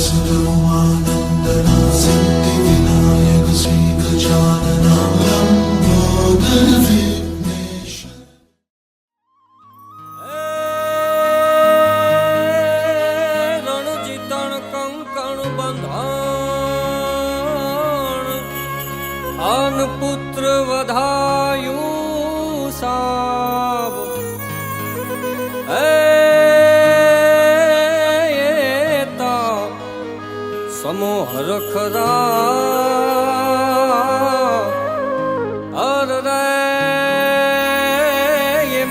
सर्वमानन्दना सिद्धिविनायक श्रीगजानना लम्बोदर विघ्नेश। रणजितण कंकण बंधाण आन पुत्र वधायु साव समोह रखदा अरे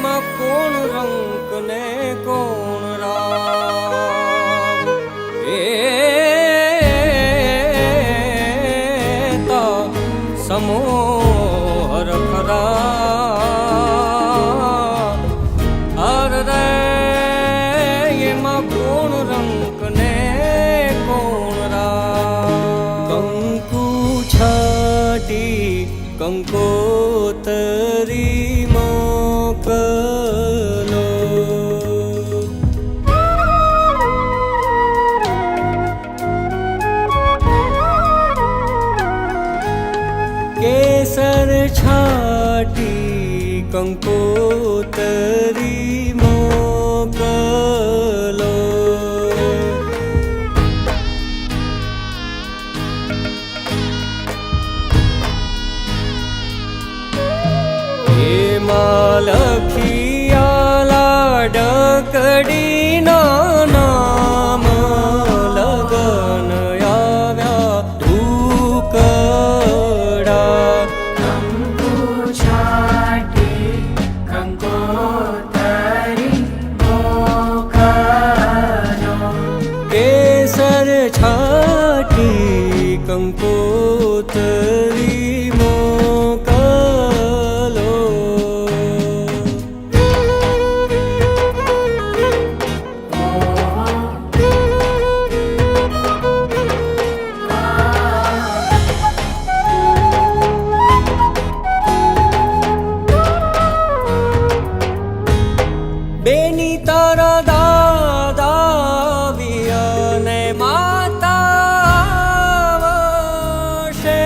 मा कोण रंक ने कोण राव समोह रखदा अरे मा कोण रंक ने कंकोतरी मोकलो केसर छाटी कंकोतरी मोकलो लखियाला डकड़ी नाम लगन आव्या ढूकड़ा कंकु छाटी कंकोतरी मोकलो केसर छाटी कंकोतरी बेनी तारा दादा वियने माता वशे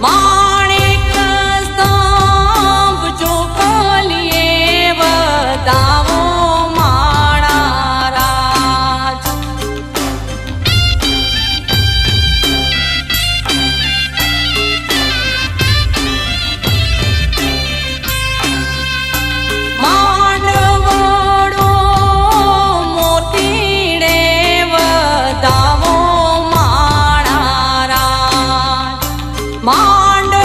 માણેક સ્તંભ ચોખલીએ બતાવો માણા રાજ. માંડવડો મોતીડે બતાવો માણા રાજ. માંડ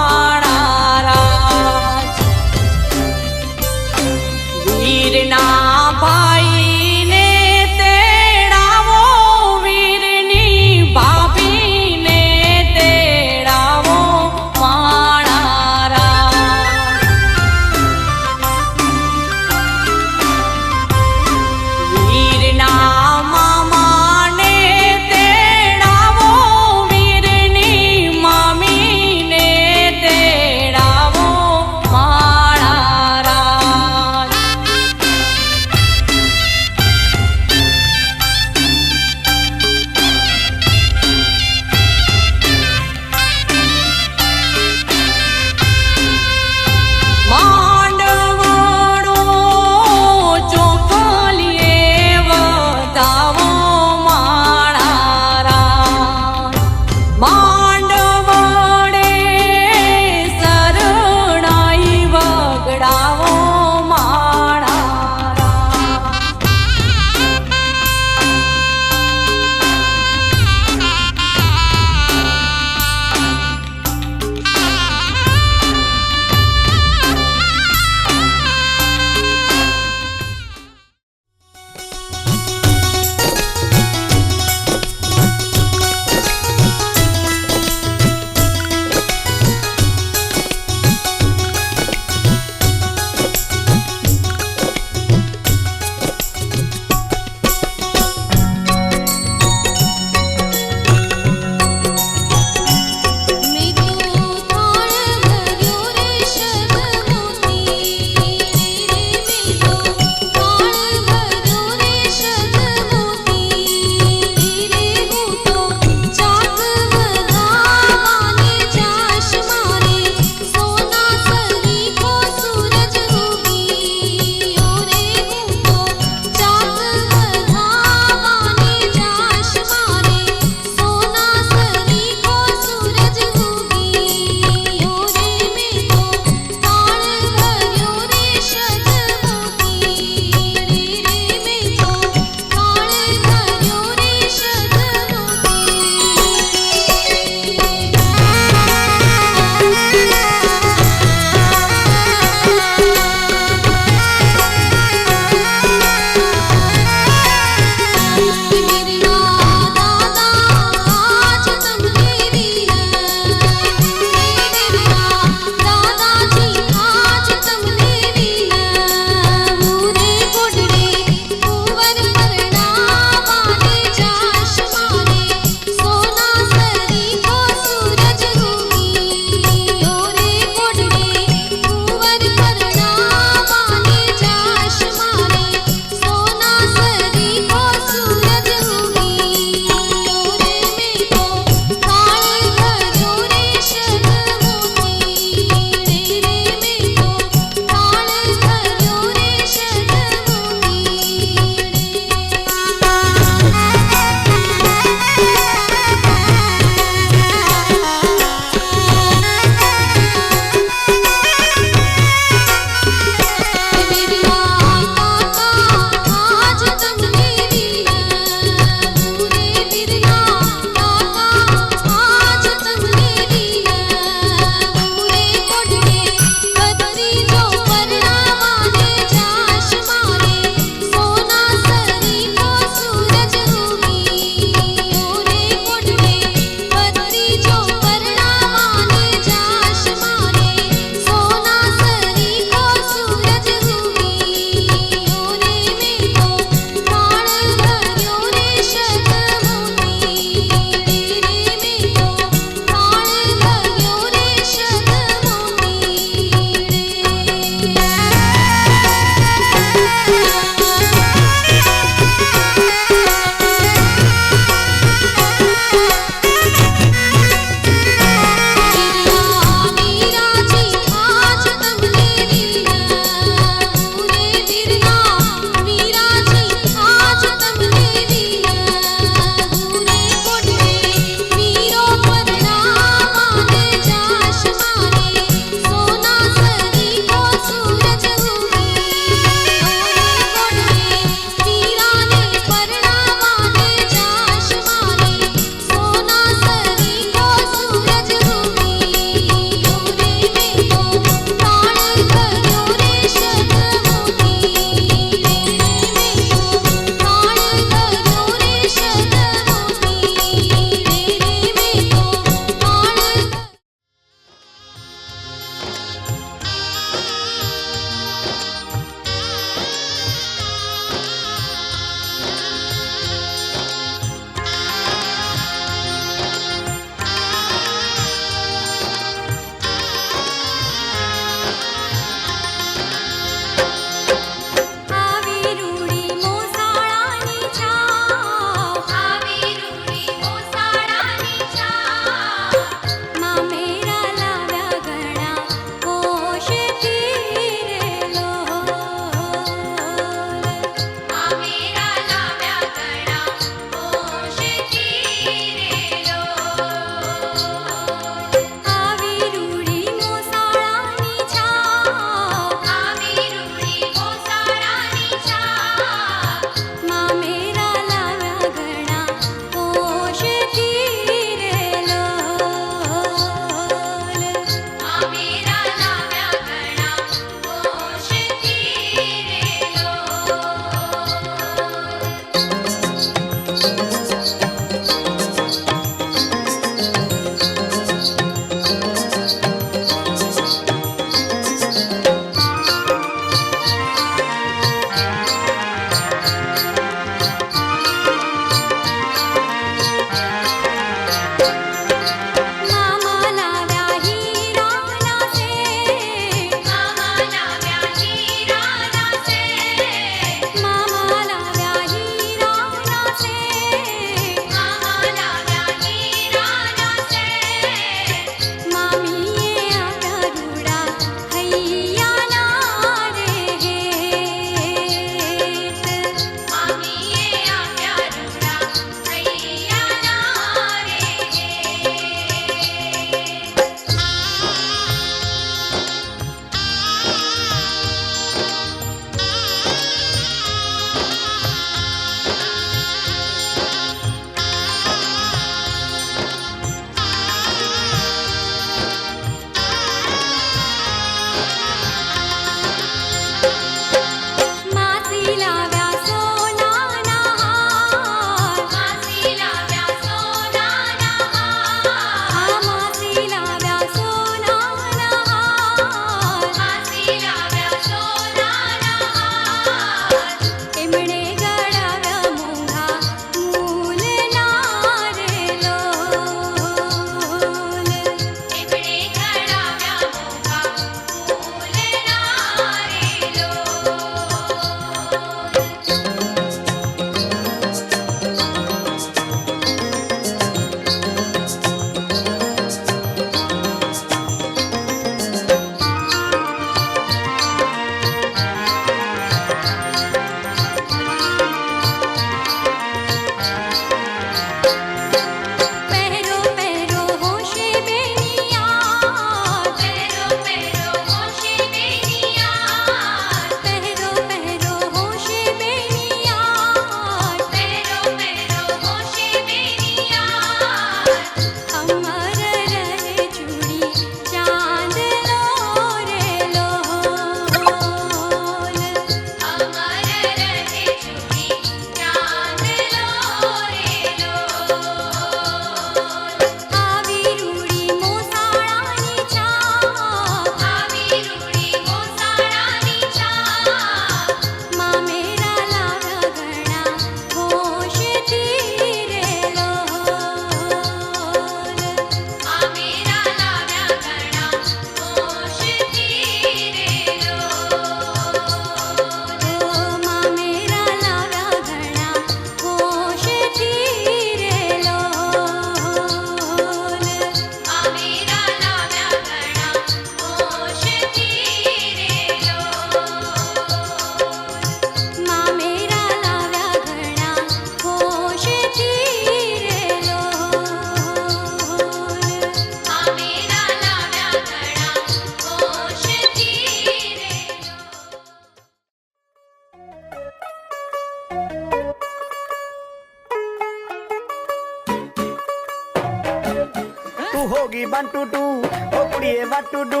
ਤੂੰ ਹੋ ਗਈ 1 2 2 ਉਹ ਕੁੜੀਏ what to do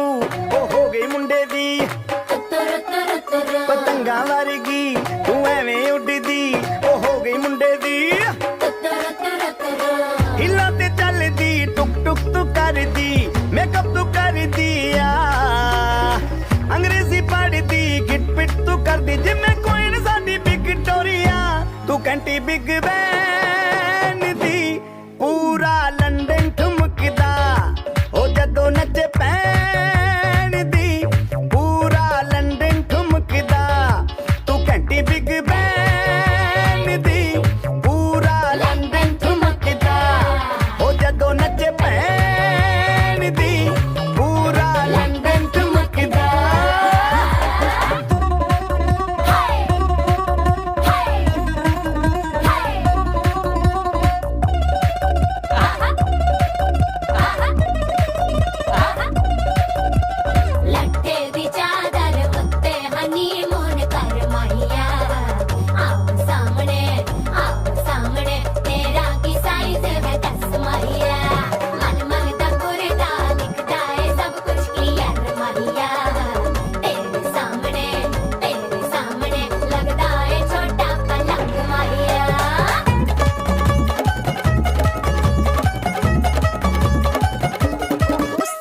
ਉਹ ਹੋ ਗਈ ਮੁੰਡੇ ਦੀ ਪਤੰਗਾਂ ਵਰਗੀ ਤੂੰ ਐਵੇਂ ਉੱਡਦੀ ਉਹ ਹੋ ਗਈ ਮੁੰਡੇ ਦੀ ਹਿੱਲਾਂ ਤੇ ਚੱਲਦੀ ਟੁਕ ਟੁਕ ਤੂੰ ਕਰਦੀ ਮੇਕਅਪ ਤੂੰ ਕਰਦੀ ਆ ਅੰਗਰੇਜ਼ੀ ਪੜ੍ਹਦੀ ਗਿਟ ਪਿਟ ਤੂੰ ਕਰਦੀ ਜਿਵੇਂ ਕੋਈ ਨਾ ਸਾਡੀ ਵਿਕਟੋਰੀਆ ਤੂੰ ਘੰਟੀ ਬਿਗ ਬੈਨ ਦੀ ਪੂਰਾ ਲੰਡਨ ਠੁਮਕਦਾ ਉਹ ਜਦੋਂ ਨੱਚੇ ਪੈਣ ਦੀ ਪੂਰਾ ਲੰਡਨ ਠੁਮਕਦਾ ਤੂੰ ਘੰਟੀ ਬਿਗ ਬੈਨ ਦੀ ਪੂਰਾ ਲੰਡਨ ਠੁਮਕਦਾ ਉਹ ਜਦੋਂ ਨੱਚੇ ਪੈਣ ਦੀ ਪੂਰਾ ਲੰਡਨ ਠੁਮਕਦਾ ਲੱਠੇ ਦੀ ਚਾਦਰ ਉੱਤੇ ਹਨੀਮੂਨ ਕਰ ਮਾਹੀਆ ਆਪ ਸਾਹਮਣੇ ਤੇਰਾ ਕੀ ਸਾਈਜ਼ ਹੈ ਦੱਸ ਮਾਹੀਆ ਮਨ ਮੰਗਦਾ ਕੁਰਦਾ ਦਿਖਦਾ ਏ ਸਭ ਕੁਝ ਕਲੀਅਰ ਮਾਹੀਆ ਤੇਰੇ ਸਾਹਮਣੇ ਲੱਗਦਾ ਏ ਛੋਟਾ ਪਲੰਗ ਮਾਹੀਆ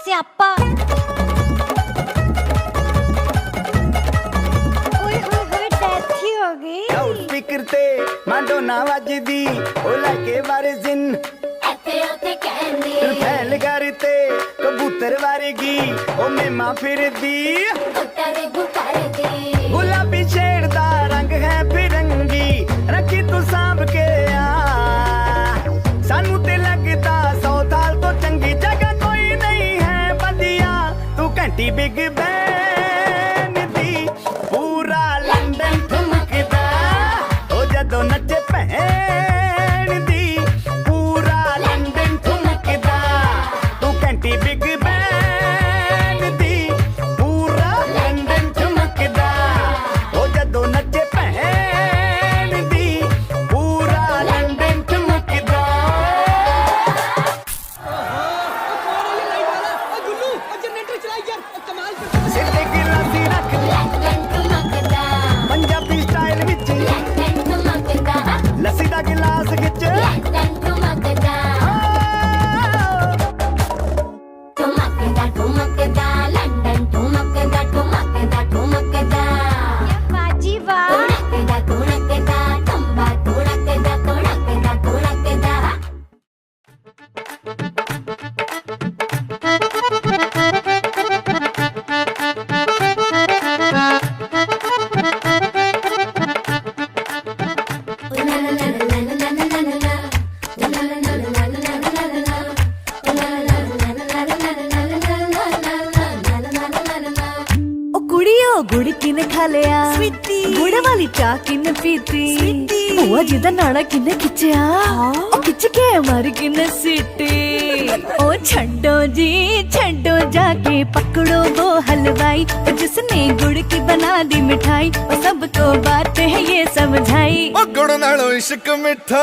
ਸਿਆਪਾ ਓਏ ਹੋਏ ਹੋਏ ਡੈਥ ਹੀ ਹੋ ਗਈ ਲਾਊਡ ਸਪੀਕਰ ਤੇ ਮਾਂਡੋਨਾ ਵੱਜਦੀ ਉਹ ਲੈ ਕੇ ਵਾਰਿਜ਼ਨ ਇੱਥੇ ਉੱਥੇ ਕਹਿੰਦੀ ਫੈਲ ਕਰਤੇ ਕਬੂਤਰ ਵਰਗੀ ਉਹ ਮੇਮਾ ਫਿਰਦੀ ਉੱਤਰ ਬੁਕਰਦੀ ਗੁਲਾਬੀ ਸ਼ੇਡ ਦਾ ਰੰਗ ਹੈ ਫਿਰੰਗੀ ਰੱਖੀ ਤੂੰ ਸਾਂਭ ਕੇ ਆ ਸਾਨੂੰ ਤੇ ਲੱਗਦਾ 100 ਸਾਲ ਤੋਂ ਚੰਗੀ ਜਗ੍ਹਾ ਕੋਈ ਨਹੀਂ ਹੈ ਵਧੀਆ ਤੂੰ ਘੰਟੀ ਬਿਗ ਬੈਨ ਦੀ ਪੂਰਾ ਲੰਡਨ ਠੁਮਕਦਾ ਉਹ ਜਦੋਂ ਨੱਚੇ ਭੈਣ ਦੀ ਪੂਰਾ ਲੰਡਨ ਠੁਮਕਦਾ ਤੂੰ ਘੰਟੀ ਬਿਗ ਬੈਨ ਦੀ ਪੂਰਾ ਲੰਡਨ ਠੁਮਕਦਾ ਉਹ ਜਦੋਂ ਨੱਚੇ ਭੈਣ ਦੀ ਪੂਰਾ ਲੰਡਨ ਠੁਮਕਦਾ ਸਿਰ ਤੇ ਗਿਲਾਸੀ ਰੱਖ ਲੰਡਨ ਠੁਮਕਦਾ ਪੰਜਾਬੀ ਸਟਾਈਲ ਵਿੱਚ ਲੰਡਨ ਠੁਮਕਦਾ ਲੱਸੀ ਦਾ ਗਿਲਾਸ ਖਿੱਚ ਲੰਡਨ ਠੁਮਕਦਾ ਠੁਮਕਦਾ ਲੰਡਨ ਠੁਮਕਦਾ ਠੁਮਕਦਾ ਬਾਜੀ ਵਾਹ ਠੁਮਕਦਾ ਟੰਬਾ ਠੁਮਕਦਾ ਉਹ ਕੁੜੀਓ ਗੁੜ ਕਿਨੇ ਖਾ ਲਿਆ ਗੁੜ ਵਾਲੀ ਚਾਹ ਕਿਨੇ ਪੀਤੀ ਉਹ ਜਿਹਦਾ ਨਾੜਾ ਕਿਨੇ ਖਿੱਚਿਆ ਉਹ ਖਿੱਚ ਕੇ ਮਾਰ ਕਿਨੇ ਸਿੱਟੀ ਉਹ ਛੱਡੋ ਜਾ ਕੇ पकड़ो वो हलवाई और जिसने गुड़ की बना दी मिठाई वो सबको बात है ये समझाई ਉਹ ਗੁੜ ਨਾਲੋਂ ਇਸ਼ਕ ਮਿੱਠਾ